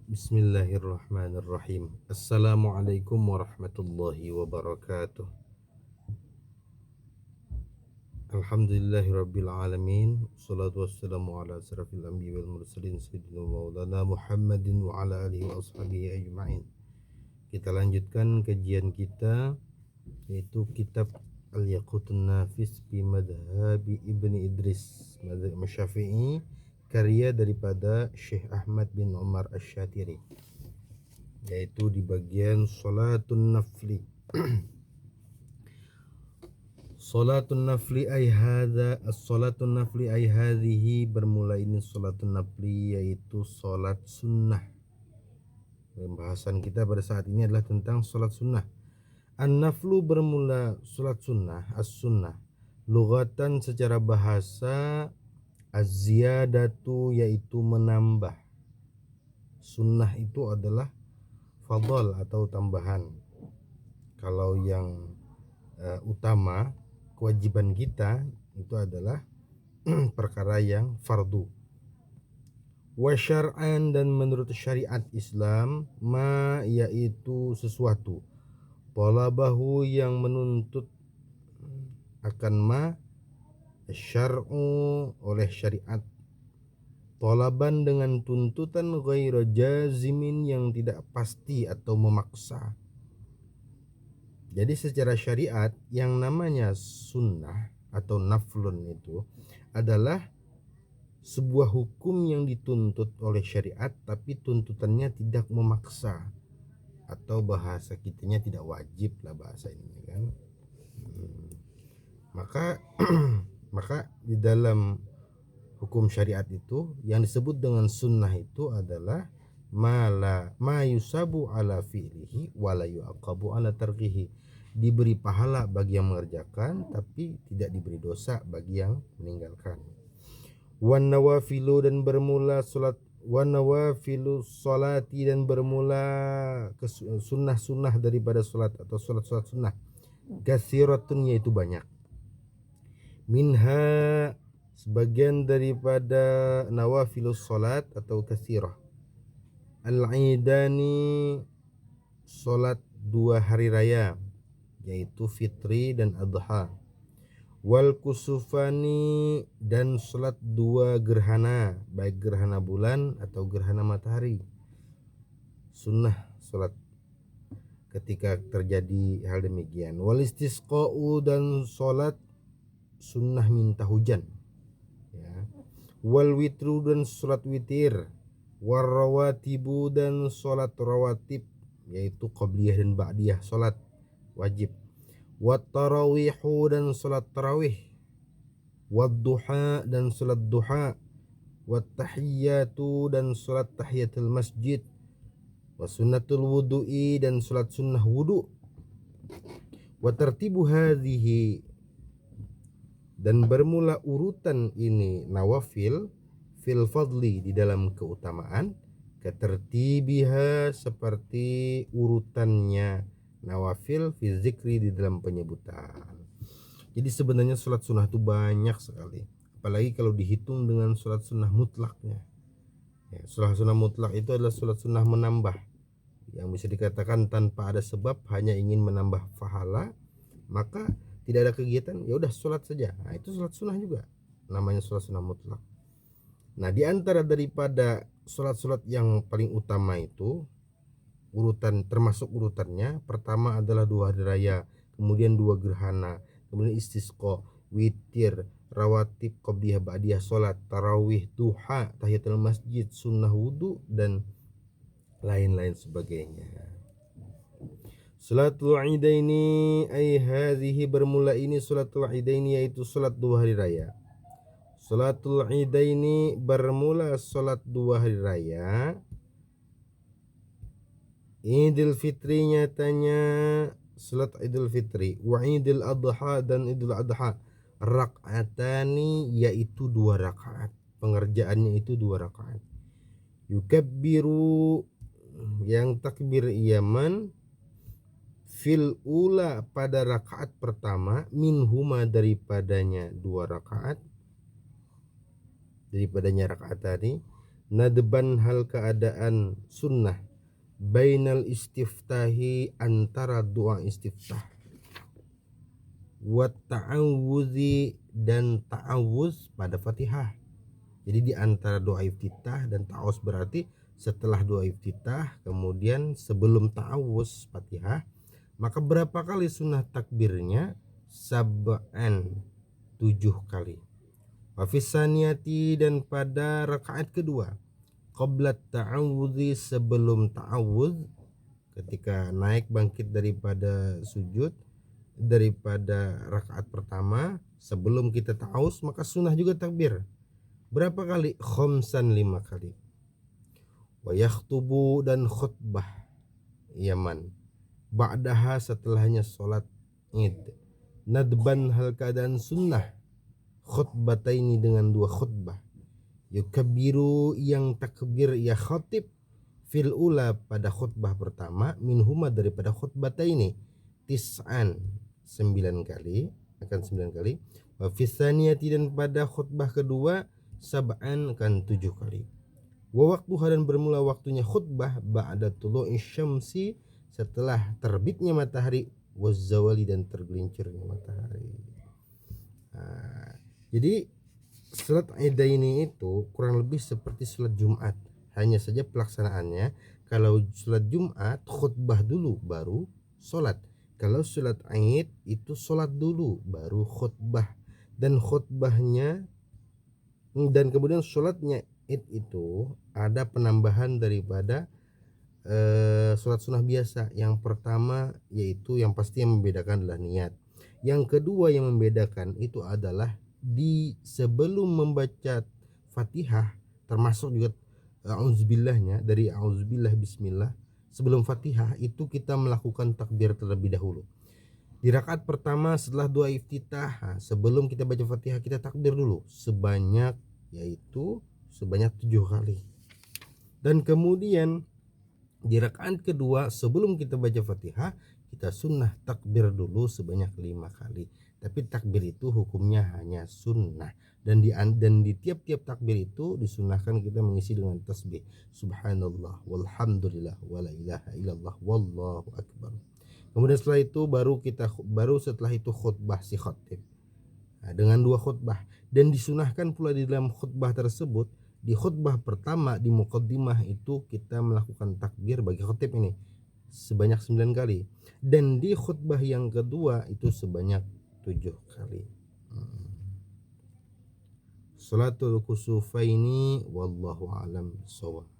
Bismillahirrahmanirrahim. Assalamualaikum warahmatullahi wabarakatuh. Alhamdulillahirabbil alamin. Wassalatu wassalamu ala asrafil anbiya'i wal mursalin sayyidina maulana Muhammadin wa ala alihi wa ashabihi ajma'in. Kita lanjutkan kajian kita, yaitu kitab Al-Yaqutun Nafis fi Madhhabi Ibni Idris, mazhab Syafi'i, karya daripada Syekh Ahmad bin Umar Asy-Syatiri, yaitu di bagian salatun nafli. Salatun nafli ay hadza, as-salatun nafli ay hadhihi, bermula ini salatun nafli, yaitu salat sunnah. Pembahasan kita pada saat ini adalah tentang salat sunnah. An-naflu bermula salat sunnah, as-sunnah. Lughatan secara bahasa, az-ziyadatu yaitu menambah. Sunnah itu adalah fadhal atau tambahan. Kalau yang utama, kewajiban kita itu adalah perkara yang fardu. Wa syar'an, dan menurut syariat Islam, ma yaitu sesuatu, talabahu yang menuntut akan ma, syar'u oleh syariat, talaban dengan tuntutan, ghairu jazimin yang tidak pasti atau memaksa. Jadi secara syariat yang namanya sunnah atau naflun itu adalah sebuah hukum yang dituntut oleh syariat, tapi tuntutannya tidak memaksa, atau bahasa kitanya tidak wajib lah bahasa ini kan. Maka di dalam hukum syariat itu yang disebut dengan sunnah itu adalah ma yusabu ala fi'lihi wa la yu'aqabu ala tarkihi, diberi pahala bagi yang mengerjakan tapi tidak diberi dosa bagi yang meninggalkan. Wan nawafilu, dan bermula salat, wan nawafilu salati, dan bermula sunnah-sunnah daripada salat atau salat-salat sunnah, katsiratun yaitu banyak. Minha, sebagian daripada nawafilus salat atau katsirah, al-idani, salat dua hari raya, yaitu fitri dan adha. Wal kusufani, dan salat dua gerhana, baik gerhana bulan atau gerhana matahari. Sunnah salat ketika terjadi hal demikian. Wal istisqa'u, dan salat sunnah minta hujan ya. Wal witru, dan salat witir. War rawatibu, dan salat rawatib, yaitu qabliyah dan ba'diyah salat wajib. Wat tarawihu, dan salat tarawih. Wad duha, dan salat duha. Wat tahiyyatu, dan salat tahiyatul masjid. Wa sunnatul wudu'i, dan salat sunnah wudu. Wa tartibu hadhihi, dan bermula urutan ini nawafil fil fadli, di dalam keutamaan, ketertibiha, seperti urutannya nawafil fi zikri, di dalam penyebutan. Jadi sebenarnya salat sunnah itu banyak sekali, apalagi kalau dihitung dengan salat sunnah mutlaknya ya. Salat sunnah mutlak itu adalah salat sunnah menambah, yang bisa dikatakan tanpa ada sebab, hanya ingin menambah pahala, maka tidak ada kegiatan, ya udah salat saja. Nah, itu salat sunnah juga, namanya salat sunnah mutlak. Nah, di antara daripada salat-salat yang paling utama itu, urutan, termasuk urutannya, pertama adalah dua hari raya, kemudian dua gerhana, kemudian istisqa, witir, rawatib, qabliyah, ba'diyah salat, tarawih, duha, tahiyatul masjid, sunnah wudu, dan lain-lain sebagainya. Salatul idaini ay hadhihi, bermula ini salatul idaini, yaitu salat dua hari raya. Salatul idaini, bermula salat dua hari raya. Idul Fitri, nyatanya salat Idul Fitri. Wa Idul Adha, dan Idul Adha. Rak'atani, yaitu dua rakaat, pengerjaannya itu dua rakaat. Yukabbiru, yang takbir iyaman, fil ula, pada rakaat pertama, minhuma, daripadanya dua rakaat, daripadanya rakaat tadi, nadban hal keadaan sunnah, bainal istiftahi antara doa istiftah, wa ta'awudzi dan ta'awuz pada Fatihah. Jadi di antara doa iftitah dan ta'awuz berarti setelah doa iftitah kemudian sebelum ta'awuz Fatihah, maka berapa kali sunnah takbirnya? Sab'an, 7 kali. Wa fisaniyati dan pada rakaat kedua, qabla ta'awudzi sebelum ta'awuz, ketika naik bangkit daripada sujud daripada rakaat pertama sebelum kita ta'awuz maka sunnah juga takbir. Berapa kali? Khomsan, 5 kali. Wa yakhtubu dan khutbah yaman ba'daha setelahnya sholat id, nadban hal keadaan sunnah, khutbataini dengan 2 khutbah, yukabiru yang takbir ya khatib, fil ula pada khutbah pertama, minhuma daripada khutbataini, tis'an 9 kali, akan 9 kali, wa fisaniyati dan pada khutbah kedua sab'an akan 7 kali. Wa waktuha dan bermula waktunya khutbah ba'da tulu'i syamsi setelah terbitnya matahari, wazzawali dan tergelincirnya matahari. Jadi salat Idaini itu kurang lebih seperti salat Jumat, hanya saja pelaksanaannya kalau salat Jumat khutbah dulu baru salat, kalau salat Id itu salat dulu baru khutbah, dan khutbahnya dan kemudian salatnya Id itu ada penambahan daripada sholat sunnah biasa. Yang pertama yaitu yang pasti yang membedakan adalah niat. Yang kedua yang membedakan itu adalah di sebelum membaca Fatihah, termasuk juga audzubillahnya, dari auzubillah bismillah, sebelum Fatihah itu kita melakukan takbir terlebih dahulu. Di rakaat pertama setelah doa iftitah, sebelum kita baca Fatihah kita takbir dulu sebanyak 7 kali. Dan kemudian di rakaat kedua sebelum kita baca Fatihah kita sunnah takbir dulu sebanyak 5 kali. Tapi takbir itu hukumnya hanya sunnah, dan di tiap-tiap takbir itu disunahkan kita mengisi dengan tasbih subhanallah walhamdulillah wala ilaha illallah wallahu akbar. Kemudian setelah itu baru setelah itu khutbah si khatib dengan 2 khutbah, dan disunahkan pula di dalam khutbah tersebut, di khutbah pertama di muqaddimah itu kita melakukan takbir bagi khatib ini sebanyak 9 kali, dan di khutbah yang kedua itu sebanyak 7 kali. Salatul kusufaini wallahu alam shawab.